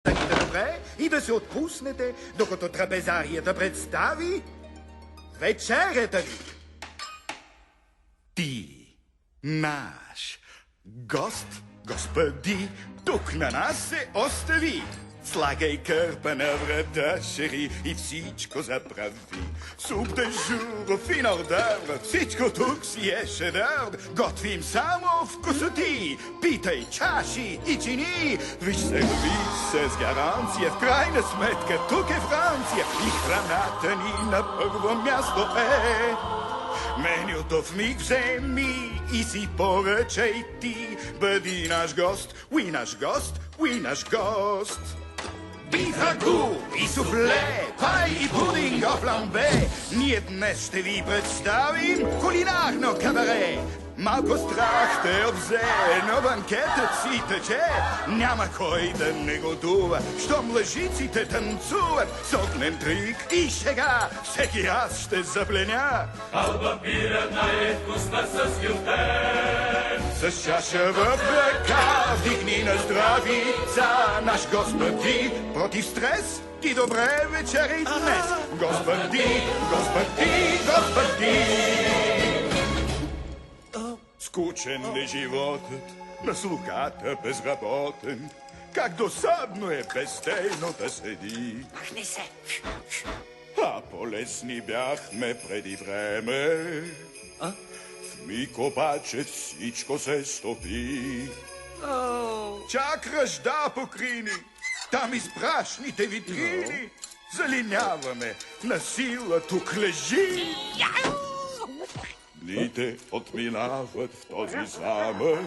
станете добре и да се отпуснете, докато трапезарията представи вечерята ви. Ти, наш гост, господи, тук на нас се остави. Слагай кърпа на врата, шери, и всичко заправи. Суп де жур, фин ордър, всичко тук си е шедър. Готвим само вкусоти, питай чаши и чини. Виж сервиса с гаранция, в крайна сметка тук е Франция. И храната ни на първо място е. Менюто в миг вземи и си поръчай ти. Бъди наш гост, уи наш гост, уи наш гост. Биф рагу и суфле, пай и пудинг о фламбе. Ние днес ще ви представим кулинарно кабаре. Малко страх те обзе, но банкетът си тече. Няма кой да не готува, щом лъжиците танцуват. С огнен трик и шега всеки аз ще запленя. Алба бира най-вкусна с гюлтен. С чаша в ръка вдигни на здравица наш господи. Против стрес ти добре вечери днес. Господи, господи, господи. Скучен е животът на слугата безработен. Как досадно е бездейно да седи. Махни се! А по-лесни бяхме преди време. В миг обаче всичко се стопи. Чак ръжда покрини, там изпрашните витрини. Залиняваме, на сила тук лежи. Дните отминават в този замък.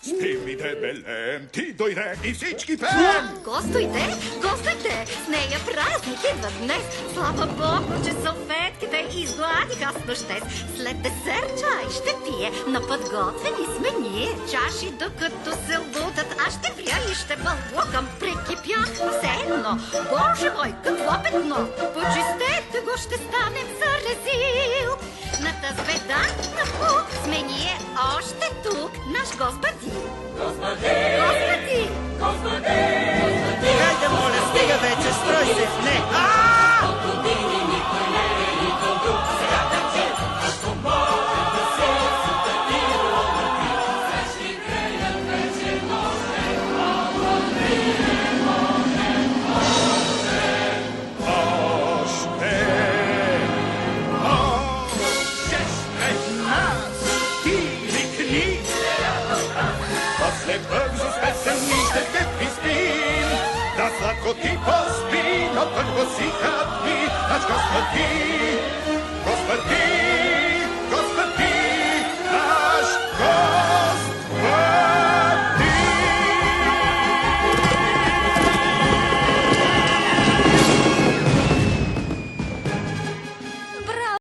Спим и дебелем, ти дойде и всички пеем. Гостуйте, гостуйте! С нея празник идва днес. Слава Богу, че салфетките изгладиха с нощес. След десерт чай ще пие, на подготвени сме ние. Чаши докато се лутат, аз ще вля и ще бълбокам. Прикипях все едно. Боже мой, какво петно! Почистете го, ще станем за резил. На тази беда на пук сме ние още тук, наш господи. Господи! Господи! Господи! Хайде, моля, стига вече, строй се в не! От години никой не е никой друг. Сега тъче, ако може да се сутати роботи. Свещи греят вече може, Още пред нас ти викни. После бързо с песен ще те приспим. Да сладко ти поспи, но първо си хапни. Наш господи, господи.